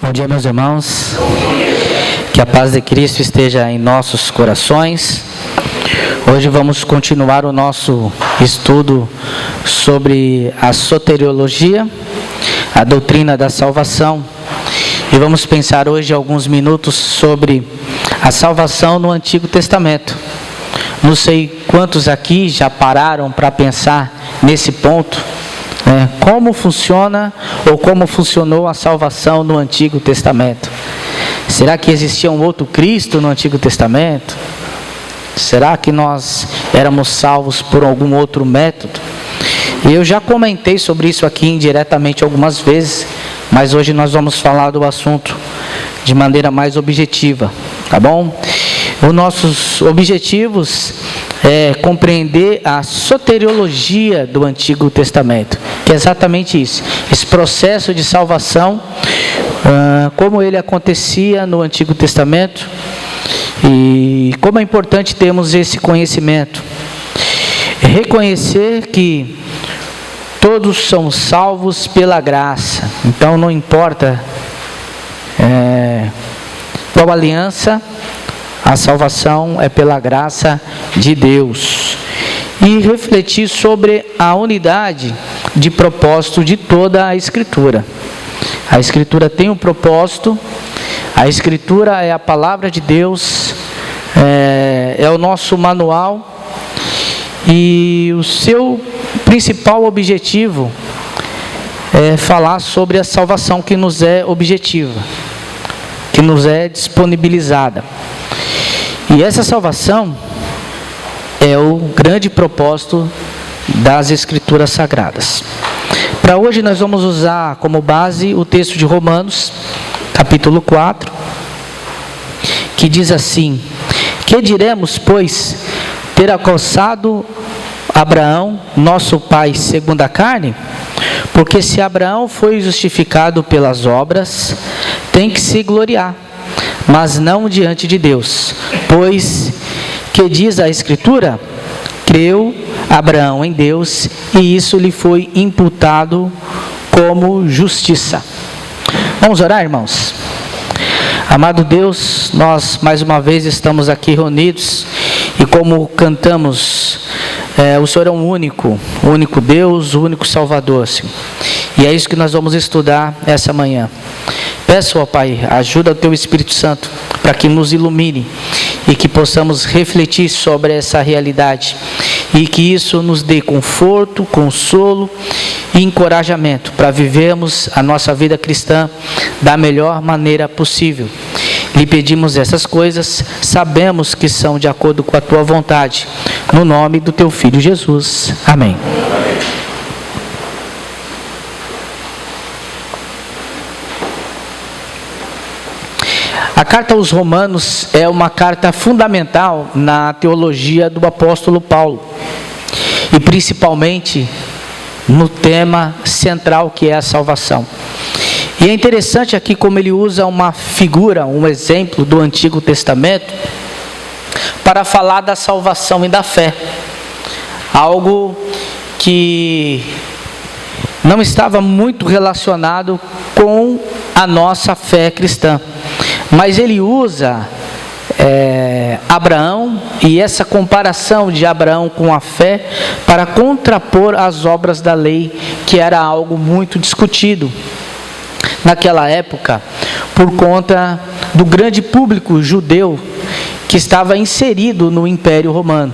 Bom dia, meus irmãos. Que a paz de Cristo esteja em nossos corações. Hoje vamos continuar o nosso estudo sobre a soteriologia, a doutrina da salvação. E vamos pensar hoje alguns minutos sobre a salvação no Antigo Testamento. Não sei quantos aqui já pararam para pensar nesse ponto. Como funciona ou como funcionou a salvação no Antigo Testamento? Será que existia um outro Cristo no Antigo Testamento? Será que nós éramos salvos por algum outro método? E eu já comentei sobre isso aqui indiretamente algumas vezes, mas hoje nós vamos falar do assunto de maneira mais objetiva, tá bom? Os nossos objetivos é compreender a soteriologia do Antigo Testamento, que é exatamente isso, esse processo de salvação, como ele acontecia no Antigo Testamento e como é importante termos esse conhecimento. Reconhecer que todos são salvos pela graça, então não importa qual aliança, a salvação é pela graça de Deus. E refletir sobre a unidade de propósito de toda a Escritura. A Escritura tem um propósito, a Escritura é a palavra de Deus, é o nosso manual, e o seu principal objetivo é falar sobre a salvação que nos é objetiva, que nos é disponibilizada. E essa salvação é o grande propósito das Escrituras Sagradas. Para hoje nós vamos usar como base o texto de Romanos, capítulo 4, que diz assim: que diremos, pois, ter alcançado Abraão, nosso pai, segundo a carne? Porque se Abraão foi justificado pelas obras, tem que se gloriar, mas não diante de Deus, pois que diz a Escritura: creu Abraão em Deus e isso lhe foi imputado como justiça. Vamos orar, irmãos? Amado Deus, nós mais uma vez estamos aqui reunidos e como cantamos, o Senhor é o único Deus, o único Salvador, Senhor. E é isso que nós vamos estudar essa manhã. Peço, ó Pai, ajuda o Teu Espírito Santo para que nos ilumine e que possamos refletir sobre essa realidade e que isso nos dê conforto, consolo e encorajamento para vivermos a nossa vida cristã da melhor maneira possível. Lhe pedimos essas coisas, sabemos que são de acordo com a Tua vontade, no nome do Teu Filho Jesus. Amém. A carta aos Romanos é uma carta fundamental na teologia do apóstolo Paulo, e principalmente no tema central que é a salvação. E é interessante aqui como ele usa uma figura, um exemplo do Antigo Testamento para falar da salvação e da fé, algo que não estava muito relacionado com a nossa fé cristã. Mas ele usa Abraão e essa comparação de Abraão com a fé para contrapor as obras da lei, que era algo muito discutido naquela época, por conta do grande público judeu que estava inserido no Império Romano.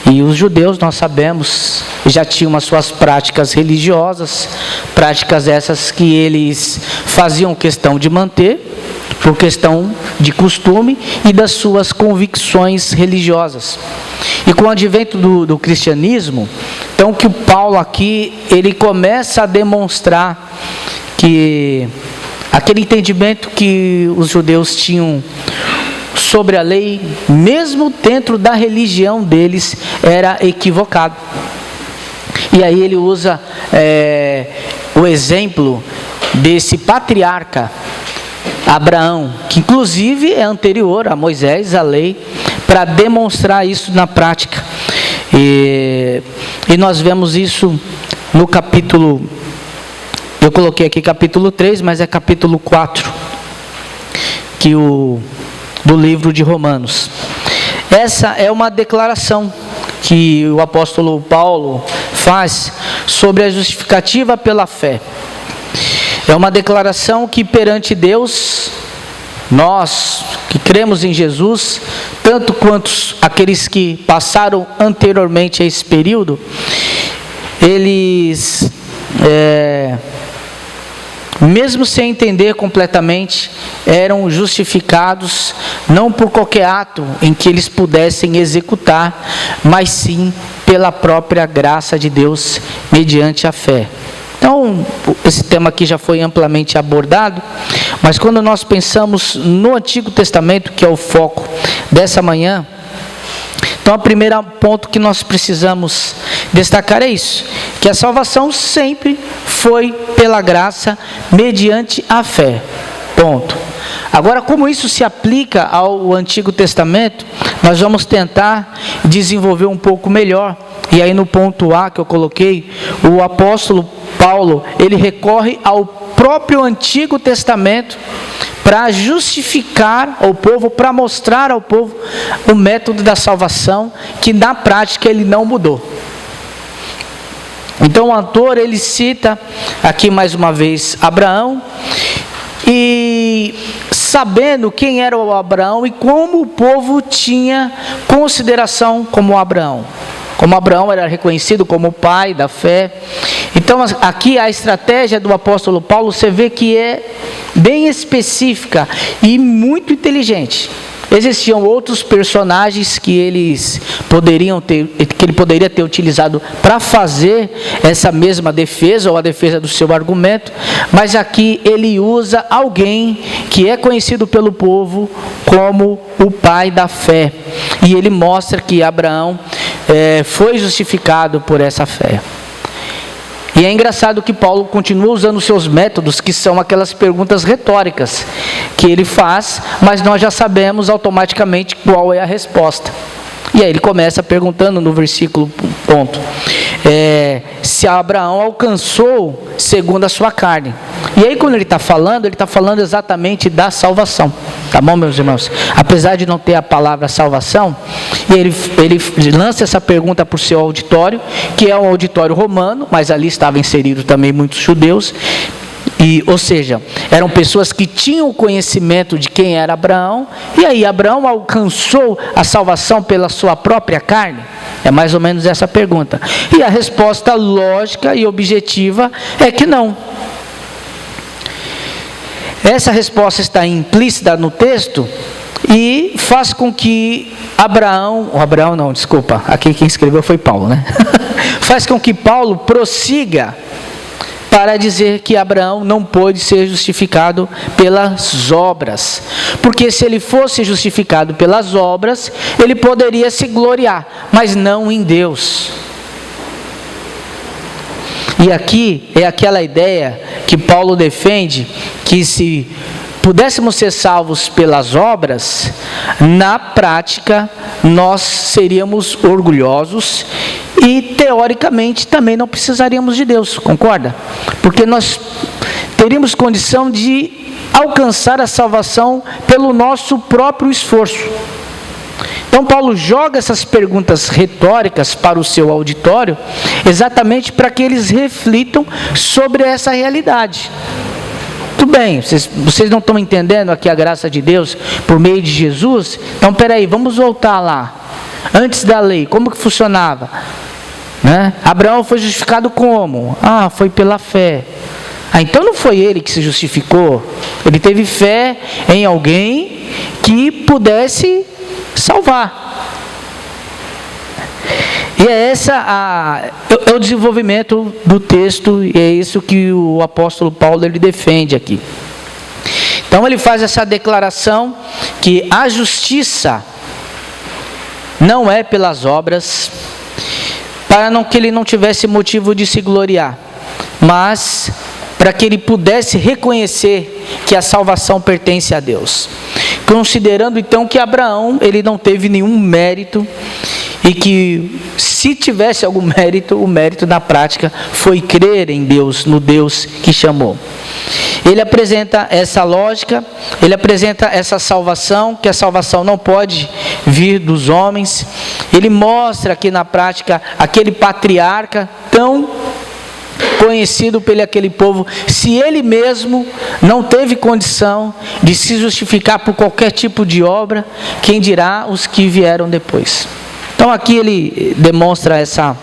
E os judeus, nós sabemos, já tinham as suas práticas religiosas, práticas essas que eles faziam questão de manter, por questão de costume e das suas convicções religiosas. E com o advento do cristianismo, então que o Paulo aqui, ele começa a demonstrar que aquele entendimento que os judeus tinham sobre a lei, mesmo dentro da religião deles, era equivocado. E aí ele usa o exemplo desse patriarca Abraão, que inclusive é anterior a Moisés, a lei, para demonstrar isso na prática. E nós vemos isso no capítulo Eu coloquei aqui capítulo 3, mas é capítulo 4 do livro de Romanos. Essa é uma declaração que o apóstolo Paulo faz sobre a justificativa pela fé. É uma declaração que perante Deus, nós que cremos em Jesus, tanto quanto aqueles que passaram anteriormente a esse período, eles, mesmo sem entender completamente, eram justificados não por qualquer ato em que eles pudessem executar, mas sim pela própria graça de Deus mediante a fé. Então, esse tema aqui já foi amplamente abordado, mas quando nós pensamos no Antigo Testamento, que é o foco dessa manhã, então o primeiro ponto que nós precisamos destacar é isso, que a salvação sempre foi pela graça mediante a fé, ponto. Agora, como isso se aplica ao Antigo Testamento, nós vamos tentar desenvolver um pouco melhor. E aí no ponto A que eu coloquei, o apóstolo Paulo, ele recorre ao próprio Antigo Testamento para justificar ao povo, para mostrar ao povo o método da salvação, que na prática ele não mudou. Então o autor, ele cita aqui mais uma vez Abraão, e sabendo quem era o Abraão e como o povo tinha consideração como Abraão. Como Abraão era reconhecido como o pai da fé. Então aqui a estratégia do apóstolo Paulo, você vê que é bem específica e muito inteligente. Existiam outros personagens que ele poderia ter utilizado para fazer essa mesma defesa, ou a defesa do seu argumento, mas aqui ele usa alguém que é conhecido pelo povo como o pai da fé, e ele mostra que Abraão foi justificado por essa fé. E é engraçado que Paulo continua usando seus métodos, que são aquelas perguntas retóricas que ele faz, mas nós já sabemos automaticamente qual é a resposta. E aí ele começa perguntando no versículo ponto, se Abraão alcançou segundo a sua carne. E aí quando ele está falando exatamente da salvação. Tá bom, meus irmãos? Apesar de não ter a palavra salvação, e ele lança essa pergunta para o seu auditório, que é um auditório romano, mas ali estavam inseridos também muitos judeus, ou seja, eram pessoas que tinham conhecimento de quem era Abraão. E aí, Abraão alcançou a salvação pela sua própria carne? É mais ou menos essa pergunta. E a resposta lógica e objetiva é que não. Essa resposta está implícita no texto e faz com que aqui quem escreveu foi Paulo, né? Faz com que Paulo prossiga para dizer que Abraão não pôde ser justificado pelas obras, porque se ele fosse justificado pelas obras, ele poderia se gloriar, mas não em Deus. E aqui é aquela ideia que Paulo defende, que se pudéssemos ser salvos pelas obras, na prática nós seríamos orgulhosos e teoricamente também não precisaríamos de Deus, concorda? Porque nós teríamos condição de alcançar a salvação pelo nosso próprio esforço. Então Paulo joga essas perguntas retóricas para o seu auditório, exatamente para que eles reflitam sobre essa realidade. Tudo bem, vocês não estão entendendo aqui a graça de Deus por meio de Jesus? Então peraí, vamos voltar lá. Antes da lei, como que funcionava? Né? Abraão foi justificado como? Foi pela fé. Então não foi ele que se justificou. Ele teve fé em alguém que pudesse salvar. E é o desenvolvimento do texto, e é isso que o apóstolo Paulo ele defende aqui. Então ele faz essa declaração que a justiça não é pelas obras, para que ele não tivesse motivo de se gloriar, mas para que ele pudesse reconhecer que a salvação pertence a Deus. Considerando então que Abraão ele não teve nenhum mérito, e que se tivesse algum mérito, o mérito na prática foi crer em Deus, no Deus que chamou. Ele apresenta essa lógica, ele apresenta essa salvação, que a salvação não pode vir dos homens. Ele mostra aqui na prática aquele patriarca tão conhecido pelo aquele povo, se ele mesmo não teve condição de se justificar por qualquer tipo de obra, quem dirá os que vieram depois. Então aqui ele demonstra essa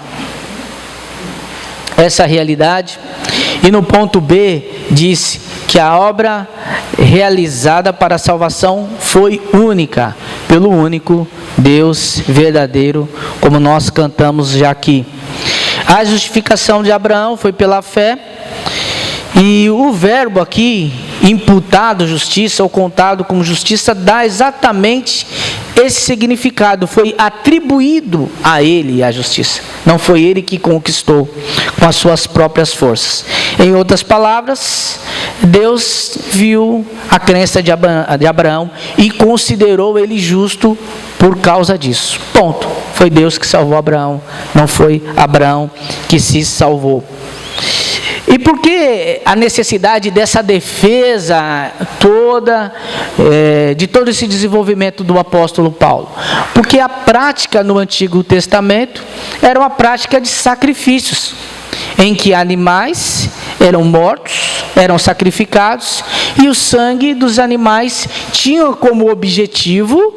realidade. E no ponto B diz que a obra realizada para a salvação foi única, pelo único Deus verdadeiro, como nós cantamos já aqui. A justificação de Abraão foi pela fé, e o verbo aqui, imputado justiça ou contado como justiça, dá exatamente esse significado. Foi atribuído a ele a justiça, não foi ele que conquistou com as suas próprias forças. Em outras palavras, Deus viu a crença de Abraão e considerou ele justo por causa disso. Ponto. Foi Deus que salvou Abraão, não foi Abraão que se salvou. E por que a necessidade dessa defesa toda, de todo esse desenvolvimento do apóstolo Paulo? Porque a prática no Antigo Testamento era uma prática de sacrifícios, em que animais eram mortos, eram sacrificados, e o sangue dos animais tinha como objetivo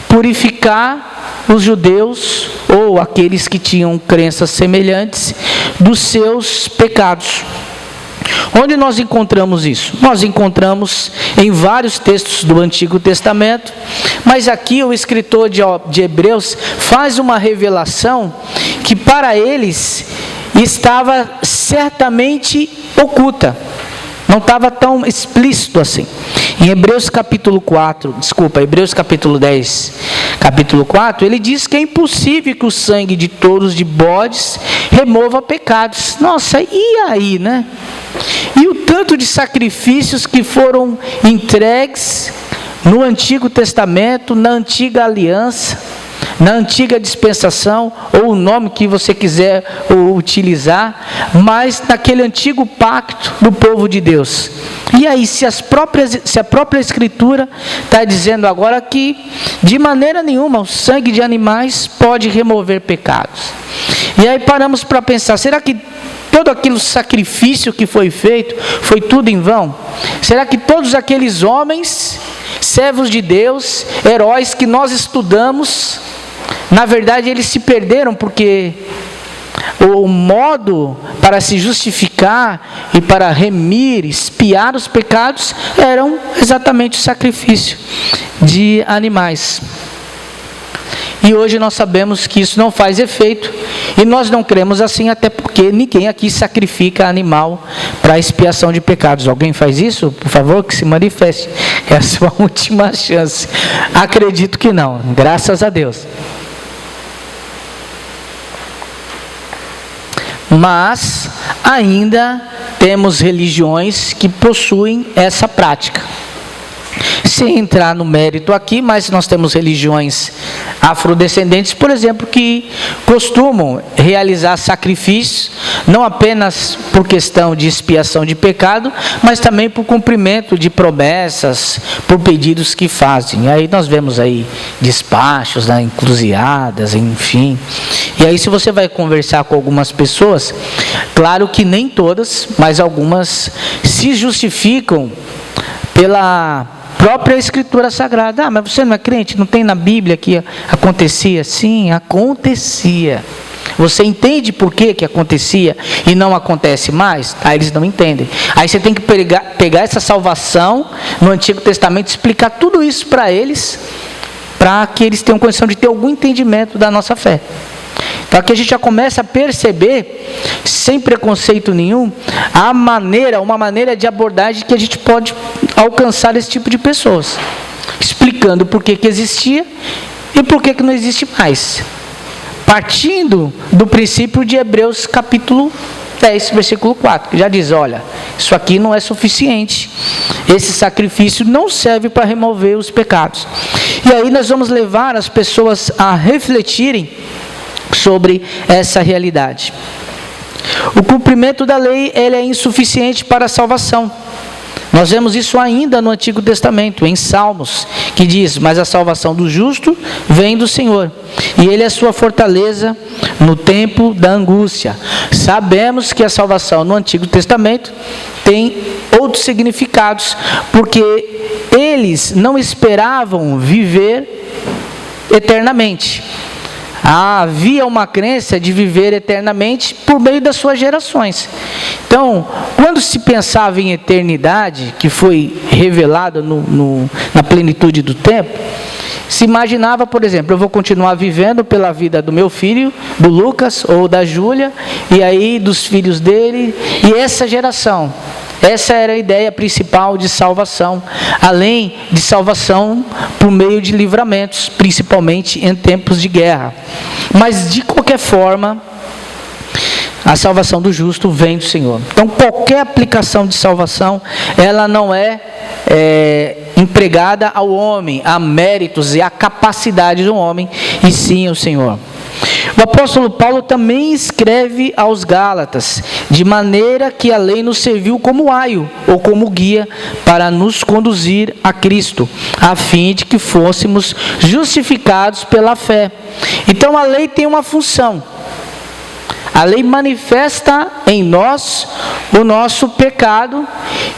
purificar os judeus, ou aqueles que tinham crenças semelhantes, dos seus pecados. Onde nós encontramos isso? Nós encontramos em vários textos do Antigo Testamento, mas aqui o escritor de Hebreus faz uma revelação que para eles estava certamente oculta, não estava tão explícito assim. Em Hebreus capítulo 10, capítulo 4, ele diz que é impossível que o sangue de touros de bodes remova pecados. Nossa, e aí, né? E o tanto de sacrifícios que foram entregues no Antigo Testamento, na Antiga Aliança, na Antiga Dispensação, ou o nome que você quiser utilizar, mas naquele antigo pacto do povo de Deus. E aí, se a própria Escritura está dizendo agora que, de maneira nenhuma, o sangue de animais pode remover pecados. E aí paramos para pensar, será que todo aquele sacrifício que foi feito, foi tudo em vão? Será que todos aqueles homens, servos de Deus, heróis que nós estudamos, na verdade eles se perderam porque o modo para se justificar e para remir, expiar os pecados, eram exatamente o sacrifício de animais. E hoje nós sabemos que isso não faz efeito, e nós não cremos assim, até porque ninguém aqui sacrifica animal para expiação de pecados. Alguém faz isso? Por favor, que se manifeste. É a sua última chance. Acredito que não, graças a Deus. Mas ainda temos religiões que possuem essa prática. Sem entrar no mérito aqui, mas nós temos religiões afrodescendentes, por exemplo, que costumam realizar sacrifícios, não apenas por questão de expiação de pecado, mas também por cumprimento de promessas, por pedidos que fazem. E aí nós vemos aí despachos, encruzilhadas, enfim. E aí, se você vai conversar com algumas pessoas, claro que nem todas, mas algumas se justificam pela própria Escritura Sagrada. Ah, mas você não é crente? Não tem na Bíblia que acontecia? Sim, acontecia. Você entende por que acontecia e não acontece mais? Aí eles não entendem. Aí você tem que pegar essa salvação no Antigo Testamento, explicar tudo isso para eles, para que eles tenham condição de ter algum entendimento da nossa fé. Então aqui a gente já começa a perceber, sem preconceito nenhum, uma maneira de abordagem que a gente pode alcançar esse tipo de pessoas, explicando por que existia e por que não existe mais, partindo do princípio de Hebreus capítulo 10, versículo 4, que já diz, olha, isso aqui não é suficiente, esse sacrifício não serve para remover os pecados. E aí nós vamos levar as pessoas a refletirem sobre essa realidade. O cumprimento da lei, ele é insuficiente para a salvação. Nós vemos isso ainda no Antigo Testamento, em Salmos, que diz: mas a salvação do justo vem do Senhor, e Ele é sua fortaleza no tempo da angústia. Sabemos que a salvação no Antigo Testamento tem outros significados, porque eles não esperavam viver eternamente. Havia uma crença de viver eternamente por meio das suas gerações. Então, quando se pensava em eternidade, que foi revelada na plenitude do tempo, se imaginava, por exemplo, eu vou continuar vivendo pela vida do meu filho, do Lucas ou da Júlia, e aí dos filhos dele, e essa geração. Essa era a ideia principal de salvação, além de salvação por meio de livramentos, principalmente em tempos de guerra. Mas, de qualquer forma, a salvação do justo vem do Senhor. Então, qualquer aplicação de salvação, ela não é empregada ao homem, a méritos e a capacidade do homem, e sim ao Senhor. O apóstolo Paulo também escreve aos Gálatas, de maneira que a lei nos serviu como aio, ou como guia, para nos conduzir a Cristo, a fim de que fôssemos justificados pela fé. Então a lei tem uma função. A lei manifesta em nós o nosso pecado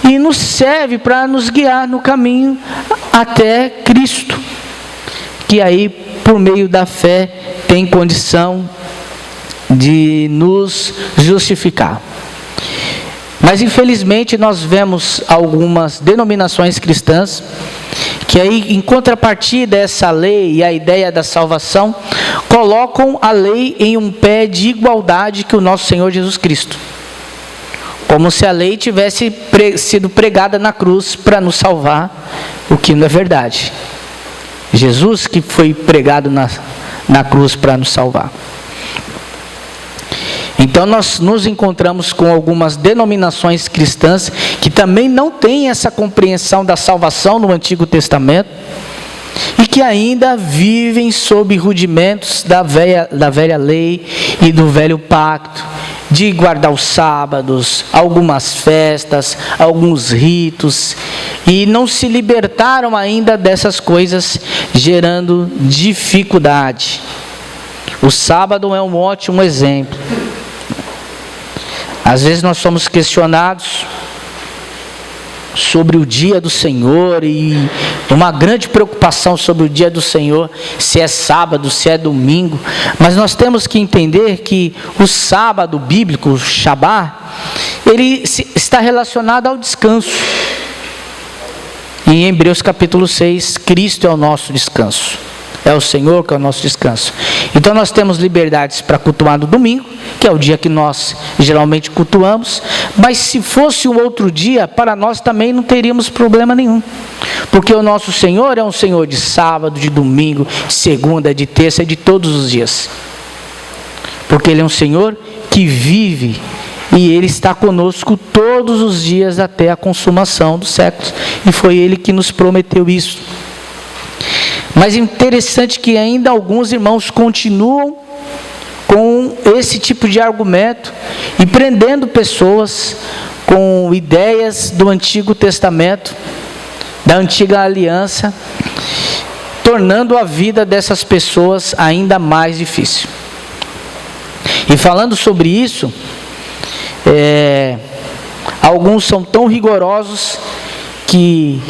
e nos serve para nos guiar no caminho até Cristo, que aí, por meio da fé, tem condição de nos justificar. Mas infelizmente nós vemos algumas denominações cristãs que aí, em contrapartida dessa lei e a ideia da salvação, colocam a lei em um pé de igualdade que o nosso Senhor Jesus Cristo, como se a lei tivesse sido pregada na cruz para nos salvar, o que não é verdade. Jesus que foi pregado na cruz para nos salvar. Então nós nos encontramos com algumas denominações cristãs que também não têm essa compreensão da salvação no Antigo Testamento e que ainda vivem sob rudimentos da velha lei e do velho pacto, de guardar os sábados, algumas festas, alguns ritos, e não se libertaram ainda dessas coisas, gerando dificuldade. O sábado é um ótimo exemplo. Às vezes nós somos questionados sobre o dia do Senhor e uma grande preocupação sobre o dia do Senhor, se é sábado, se é domingo, mas nós temos que entender que o sábado bíblico, o Shabá, ele está relacionado ao descanso. Em Hebreus capítulo 6, Cristo é o nosso descanso. É o Senhor que é o nosso descanso. Então nós temos liberdades para cultuar no domingo, que é o dia que nós geralmente cultuamos, mas se fosse um outro dia, para nós também não teríamos problema nenhum. Porque o nosso Senhor é um Senhor de sábado, de domingo, de segunda, de terça, de todos os dias. Porque Ele é um Senhor que vive e Ele está conosco todos os dias até a consumação dos séculos. E foi Ele que nos prometeu isso. Mas é interessante que ainda alguns irmãos continuam com esse tipo de argumento e prendendo pessoas com ideias do Antigo Testamento, da Antiga Aliança, tornando a vida dessas pessoas ainda mais difícil. E falando sobre isso, alguns são tão rigorosos que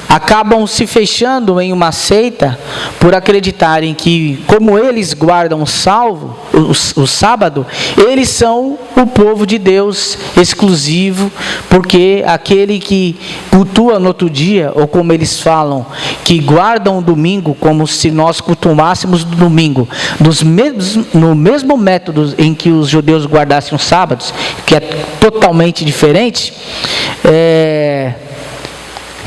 acabam se fechando em uma seita por acreditarem que, como eles guardam o sábado, eles são o povo de Deus exclusivo, porque aquele que cultua no outro dia, ou como eles falam, que guardam o domingo, como se nós cultuássemos no domingo, no mesmo método em que os judeus guardassem os sábados, que é totalmente diferente,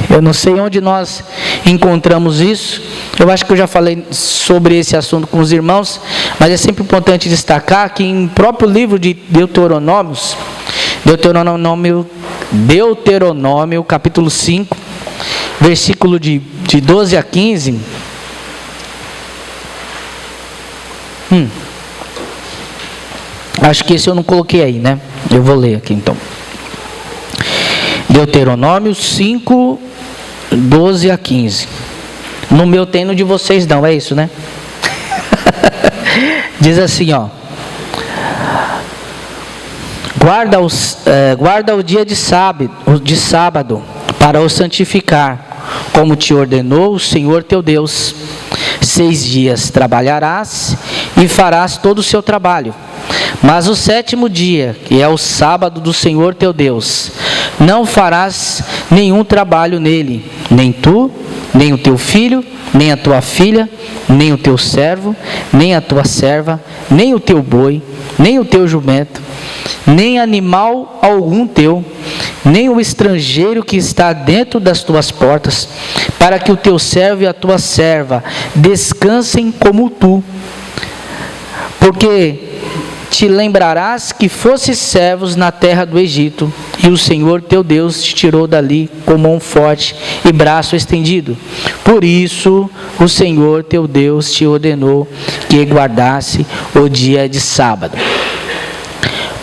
eu não sei onde nós encontramos isso. Eu acho que eu já falei sobre esse assunto com os irmãos, mas é sempre importante destacar que em próprio livro de Deuteronômio, capítulo 5, versículo de 12 a 15. Acho que esse eu não coloquei aí, né? Eu vou ler aqui então. Deuteronômio 5, 12 a 15. No meu tem, no de vocês não, é isso, né? Diz assim, ó. Guarda o dia de sábado para o santificar, como te ordenou o Senhor teu Deus. 6 dias trabalharás e farás todo o seu trabalho. Mas o 7º dia, que é o sábado do Senhor teu Deus, não farás nenhum trabalho nele, nem tu, nem o teu filho, nem a tua filha, nem o teu servo, nem a tua serva, nem o teu boi, nem o teu jumento, nem animal algum teu, nem o estrangeiro que está dentro das tuas portas, para que o teu servo e a tua serva descansem como tu. Porque te lembrarás que fostes servos na terra do Egito, e o Senhor teu Deus te tirou dali com mão forte e braço estendido. Por isso o Senhor teu Deus te ordenou que guardasse o dia de sábado.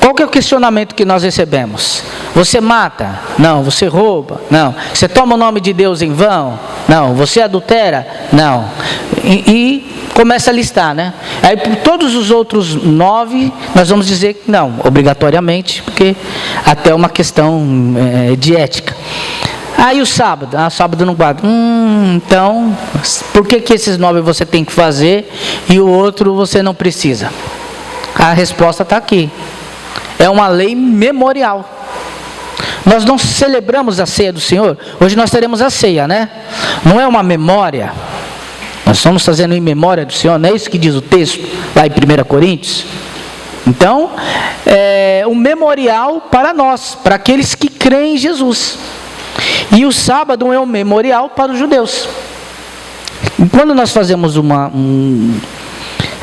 Qual que é o questionamento que nós recebemos? Você mata? Não. Você rouba? Não. Você toma o nome de Deus em vão? Não. Você adultera? Não. E começa a listar, né? Aí por todos os outros 9, nós vamos dizer que não, obrigatoriamente, porque até uma questão de ética. Aí o sábado, sábado não guarda. Então, por que esses 9 você tem que fazer e o outro você não precisa? A resposta está aqui. É uma lei memorial. Nós não celebramos a ceia do Senhor. Hoje nós teremos a ceia, né? Não é uma memória. Nós estamos fazendo em memória do Senhor. Não é isso que diz o texto lá em 1 Coríntios? Então, é um memorial para nós, para aqueles que creem em Jesus. E o sábado é um memorial para os judeus. E quando nós fazemos uma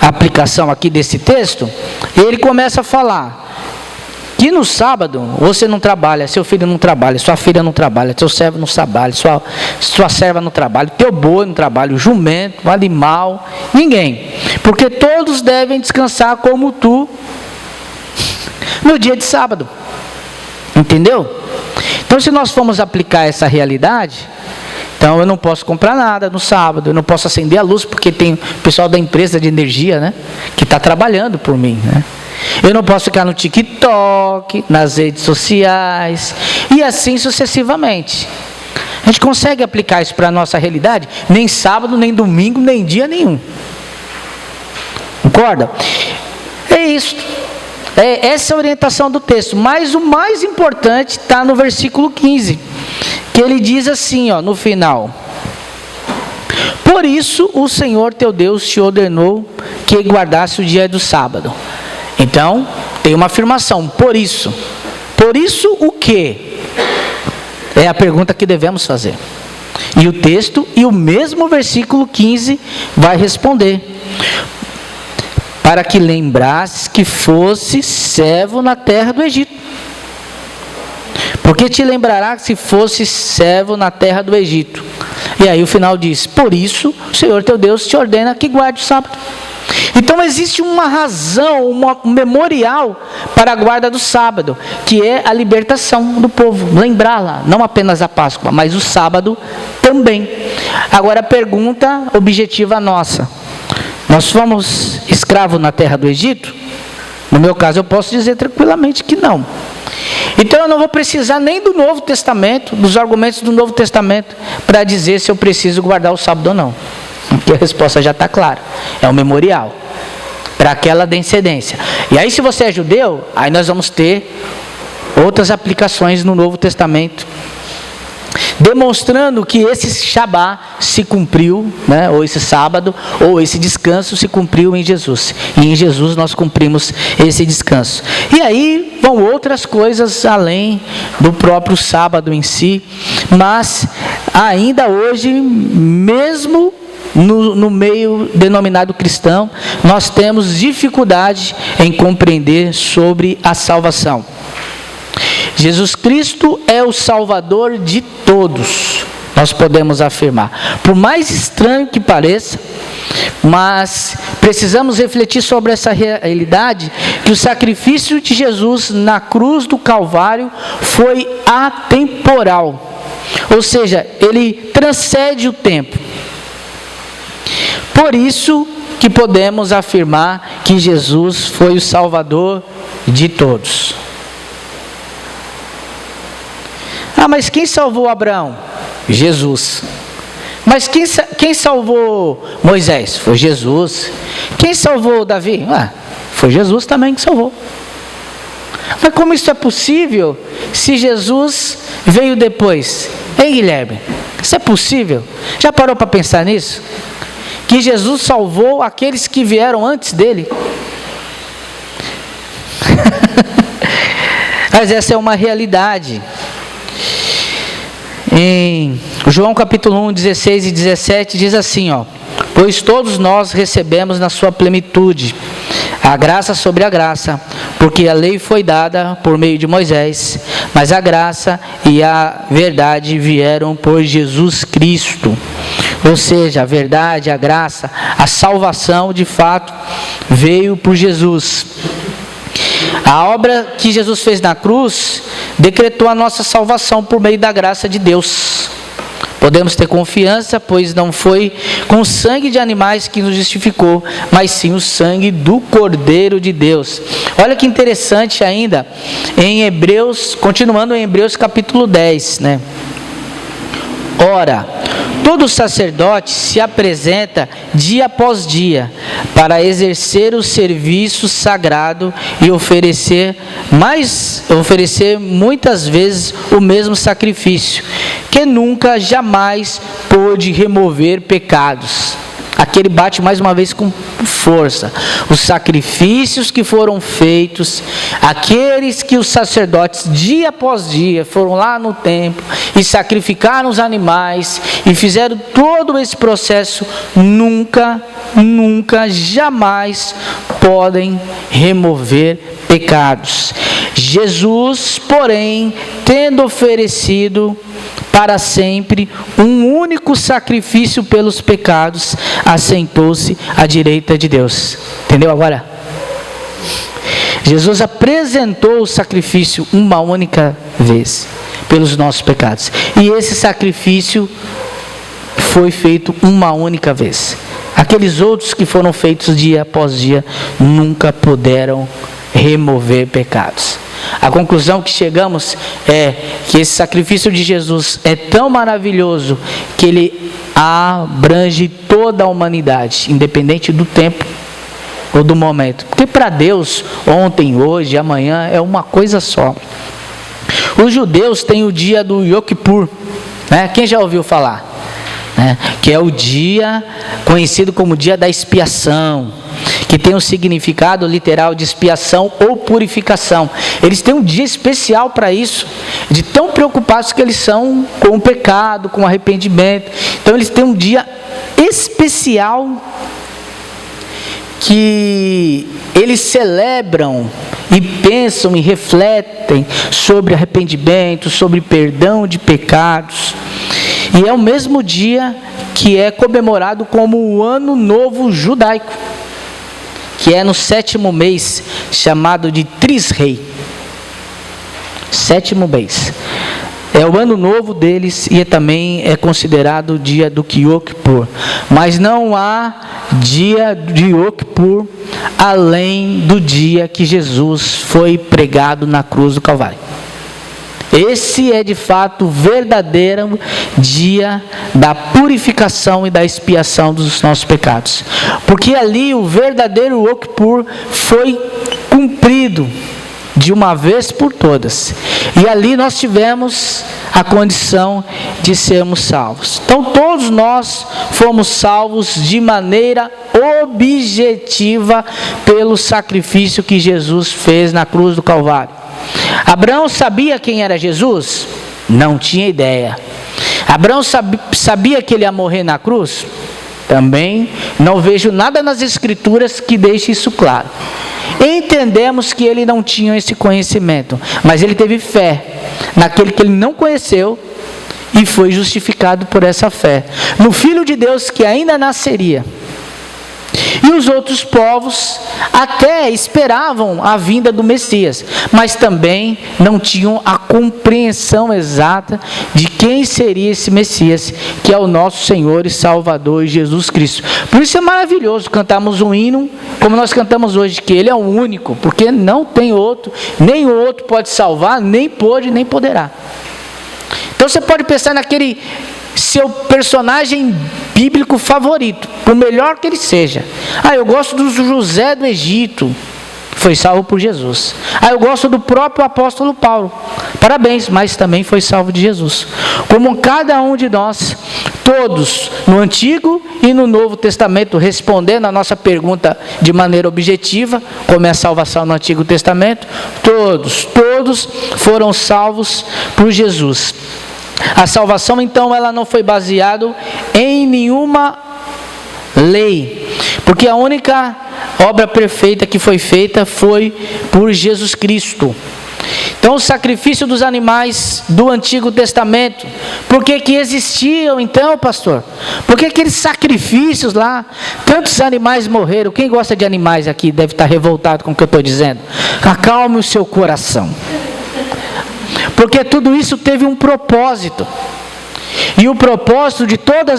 aplicação aqui desse texto, ele começa a falar que no sábado você não trabalha, seu filho não trabalha, sua filha não trabalha, seu servo não trabalha, sua serva não trabalha, teu boi não trabalha, o jumento, o animal, ninguém. Porque todos devem descansar como tu no dia de sábado. Entendeu? Então, se nós formos aplicar essa realidade, então eu não posso comprar nada no sábado, eu não posso acender a luz, porque tem o pessoal da empresa de energia, né, que está trabalhando por mim, né? Eu não posso ficar no TikTok, nas redes sociais, e assim sucessivamente. A gente consegue aplicar isso para a nossa realidade? Nem sábado, nem domingo, nem dia nenhum. Concorda? É isso. Essa é a orientação do texto. Mas o mais importante está no versículo 15. Que ele diz assim, ó, no final. Por isso o Senhor teu Deus te ordenou que guardasse o dia do sábado. Então, tem uma afirmação, por isso. Por isso o quê? É a pergunta que devemos fazer. E o texto, e o mesmo versículo 15 vai responder. Para que lembrasses que fosse servo na terra do Egito. Porque te lembrará que se fosse servo na terra do Egito. E aí o final diz, por isso o Senhor teu Deus te ordena que guarde o sábado. Então existe uma razão, um memorial para a guarda do sábado, que é a libertação do povo. Lembrá-la, não apenas a Páscoa, mas o sábado também. Agora a pergunta objetiva nossa. Nós fomos escravos na terra do Egito? No meu caso eu posso dizer tranquilamente que não. Então eu não vou precisar nem do Novo Testamento, dos argumentos do Novo Testamento, para dizer se eu preciso guardar o sábado ou não. Porque a resposta já está clara. É um memorial para aquela descendência. E aí se você é judeu, aí nós vamos ter outras aplicações no Novo Testamento, demonstrando que esse Shabá se cumpriu, né, ou esse sábado, ou esse descanso se cumpriu em Jesus. E em Jesus nós cumprimos esse descanso. E aí vão outras coisas além do próprio sábado em si, mas ainda hoje, mesmo no meio denominado cristão, nós temos dificuldade em compreender sobre a salvação. Jesus Cristo é o Salvador de todos, nós podemos afirmar. Por mais estranho que pareça, mas precisamos refletir sobre essa realidade, que o sacrifício de Jesus na cruz do Calvário foi atemporal. Ou seja, ele transcende o tempo. Por isso que podemos afirmar que Jesus foi o Salvador de todos. Ah, mas quem salvou Abraão? Jesus. Mas quem salvou Moisés? Foi Jesus. Quem salvou Davi? Foi Jesus também que salvou. Mas como isso é possível se Jesus veio depois? Ei, Guilherme, isso é possível? Já parou para pensar nisso? Que Jesus salvou aqueles que vieram antes dele? Mas essa é uma realidade. Em João capítulo 1, 16 e 17 diz assim, pois todos nós recebemos na sua plenitude a graça sobre a graça, porque a lei foi dada por meio de Moisés, mas a graça e a verdade vieram por Jesus Cristo. Ou seja, a verdade, a graça, a salvação de fato veio por Jesus. A obra que Jesus fez na cruz decretou a nossa salvação por meio da graça de Deus. Podemos ter confiança, pois não foi com o sangue de animais que nos justificou, mas sim o sangue do Cordeiro de Deus. Olha que interessante ainda, em Hebreus, continuando em Hebreus capítulo 10, Ora, todo sacerdote se apresenta dia após dia para exercer o serviço sagrado e oferecer muitas vezes o mesmo sacrifício, que nunca, jamais pôde remover pecados. Aqui ele bate mais uma vez com força. Os sacrifícios que foram feitos, aqueles que os sacerdotes dia após dia foram lá no templo e sacrificaram os animais e fizeram todo esse processo, nunca, jamais podem remover pecados. Jesus, porém, tendo oferecido para sempre um único sacrifício pelos pecados, assentou-se à direita de Deus. Entendeu agora? Jesus apresentou o sacrifício uma única vez pelos nossos pecados. E esse sacrifício foi feito uma única vez. Aqueles outros que foram feitos dia após dia nunca puderam remover pecados. A conclusão que chegamos é que esse sacrifício de Jesus é tão maravilhoso que ele abrange toda a humanidade, independente do tempo ou do momento. Porque para Deus, ontem, hoje, amanhã é uma coisa só. Os judeus têm o dia do Yom Kippur, Quem já ouviu falar? Que é o dia conhecido como dia da expiação, que tem um significado literal de expiação ou purificação. Eles têm um dia especial para isso, de tão preocupados que eles são com o pecado, com o arrependimento. Então eles têm um dia especial que eles celebram e pensam e refletem sobre arrependimento, sobre perdão de pecados. E é o mesmo dia que é comemorado como o Ano Novo Judaico, que é no 7º mês, chamado de Trisrei. 7º mês. É o ano novo deles e também é considerado o dia do Yom Kippur. Mas não há dia de Yom Kippur além do dia que Jesus foi pregado na cruz do Calvário. Esse é de fato o verdadeiro dia da purificação e da expiação dos nossos pecados. Porque ali o verdadeiro Yom Kippur foi cumprido de uma vez por todas. E ali nós tivemos a condição de sermos salvos. Então todos nós fomos salvos de maneira objetiva pelo sacrifício que Jesus fez na cruz do Calvário. Abraão sabia quem era Jesus? Não tinha ideia. Abraão sabia que ele ia morrer na cruz? Também não vejo nada nas Escrituras que deixe isso claro. Entendemos que ele não tinha esse conhecimento, mas ele teve fé naquele que ele não conheceu e foi justificado por essa fé no Filho de Deus que ainda nasceria. E os outros povos até esperavam a vinda do Messias, mas também não tinham a compreensão exata de quem seria esse Messias, que é o nosso Senhor e Salvador Jesus Cristo. Por isso é maravilhoso cantarmos um hino, como nós cantamos hoje, que Ele é o único, porque não tem outro, nem o outro pode salvar, nem pôde, nem poderá. Então você pode pensar naquele seu personagem bíblico favorito, por melhor que ele seja. Eu gosto do José do Egito, foi salvo por Jesus. Eu gosto do próprio apóstolo Paulo, parabéns, mas também foi salvo de Jesus. Como cada um de nós, todos, no Antigo e no Novo Testamento, respondendo a nossa pergunta de maneira objetiva, como é a salvação no Antigo Testamento, todos foram salvos por Jesus. A salvação, então, ela não foi baseada em nenhuma lei, porque a única obra perfeita que foi feita foi por Jesus Cristo. Então, o sacrifício dos animais do Antigo Testamento, por que existiam então, pastor? Por que aqueles sacrifícios lá, tantos animais morreram? Quem gosta de animais aqui deve estar revoltado com o que eu estou dizendo. Acalme o seu coração. Porque tudo isso teve um propósito. E o propósito de toda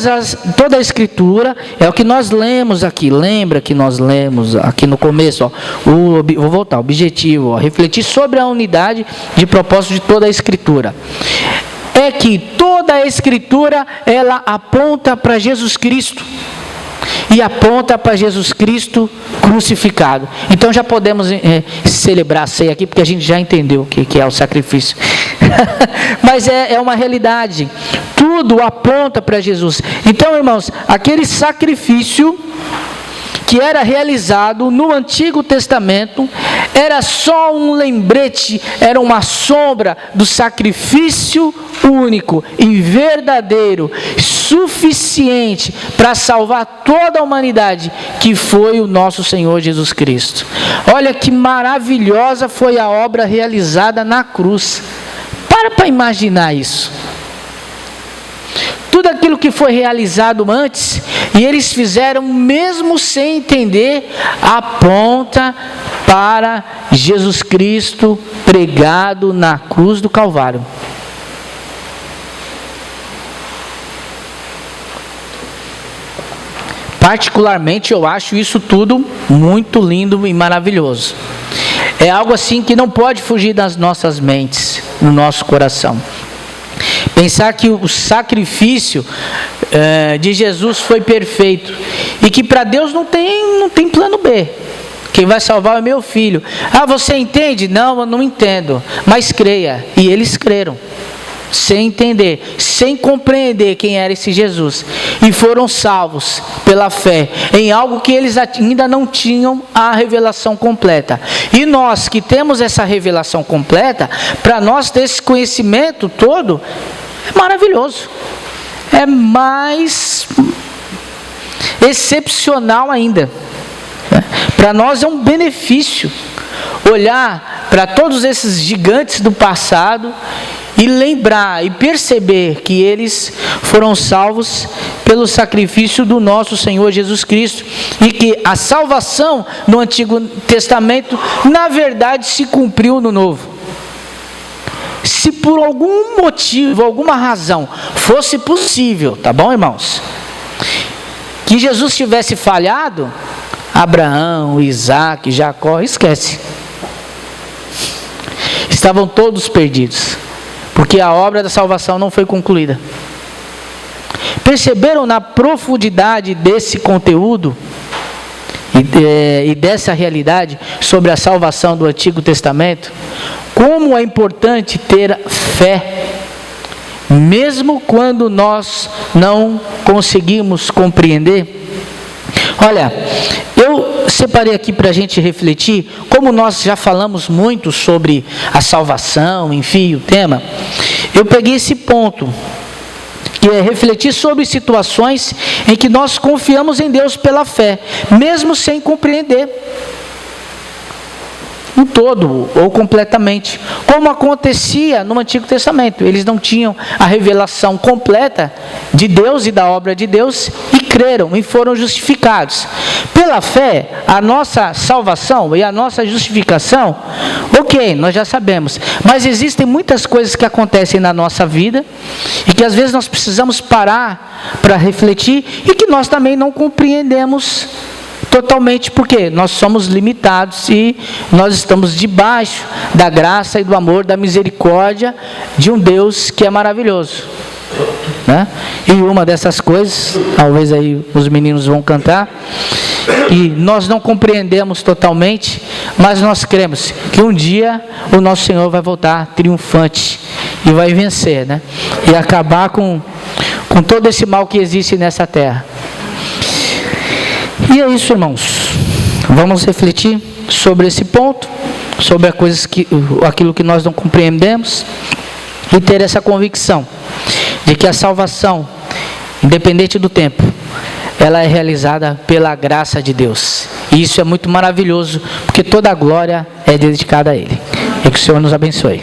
a Escritura é o que nós lemos aqui. Lembra que nós lemos aqui no começo, vou voltar, o objetivo, refletir sobre a unidade de propósito de toda a Escritura. É que toda a Escritura, ela aponta para Jesus Cristo. E aponta para Jesus Cristo crucificado. Então já podemos celebrar a ceia aqui, porque a gente já entendeu o que é o sacrifício. Mas é uma realidade. Tudo aponta para Jesus. Então, irmãos, aquele sacrifício que era realizado no Antigo Testamento era só um lembrete, era uma sombra do sacrifício único e verdadeiro, suficiente para salvar toda a humanidade, que foi o nosso Senhor Jesus Cristo. Olha que maravilhosa foi a obra realizada na cruz. Para imaginar isso. Tudo aquilo que foi realizado antes, e eles fizeram mesmo sem entender, aponta para Jesus Cristo pregado na cruz do Calvário. Particularmente eu acho isso tudo muito lindo e maravilhoso. É algo assim que não pode fugir das nossas mentes, no nosso coração. Pensar que o sacrifício de Jesus foi perfeito e que para Deus não tem plano B. Quem vai salvar é meu filho. Você entende? Não, eu não entendo. Mas creia. E eles creram. Sem entender, sem compreender quem era esse Jesus. E foram salvos pela fé em algo que eles ainda não tinham a revelação completa. E nós que temos essa revelação completa, para nós ter esse conhecimento todo, é maravilhoso. É mais excepcional ainda. Para nós é um benefício olhar para todos esses gigantes do passado e lembrar e perceber que eles foram salvos pelo sacrifício do nosso Senhor Jesus Cristo, e que a salvação no Antigo Testamento na verdade se cumpriu no Novo. Se por algum motivo, alguma razão fosse possível, tá bom, irmãos, que Jesus tivesse falhado, Abraão, Isaac, Jacó, esquece. Estavam todos perdidos, porque a obra da salvação não foi concluída. Perceberam na profundidade desse conteúdo e dessa realidade sobre a salvação do Antigo Testamento? Como é importante ter fé, mesmo quando nós não conseguimos compreender. Olha, eu separei aqui para a gente refletir, como nós já falamos muito sobre a salvação, enfim, o tema. Eu peguei esse ponto, que é refletir sobre situações em que nós confiamos em Deus pela fé, mesmo sem compreender. um todo ou completamente, como acontecia no Antigo Testamento. Eles não tinham a revelação completa de Deus e da obra de Deus e creram e foram justificados. Pela fé, a nossa salvação e a nossa justificação, ok, nós já sabemos, mas existem muitas coisas que acontecem na nossa vida e que às vezes nós precisamos parar para refletir e que nós também não compreendemos totalmente, porque nós somos limitados e nós estamos debaixo da graça e do amor, da misericórdia de um Deus que é maravilhoso, né? E uma dessas coisas, talvez aí os meninos vão cantar, e nós não compreendemos totalmente, mas nós cremos que um dia o nosso Senhor vai voltar triunfante e vai vencer, né? E acabar com todo esse mal que existe nessa terra. E é isso, irmãos. Vamos refletir sobre esse ponto, sobre aquilo que nós não compreendemos, e ter essa convicção de que a salvação, independente do tempo, ela é realizada pela graça de Deus. E isso é muito maravilhoso, porque toda a glória é dedicada a Ele. E que o Senhor nos abençoe.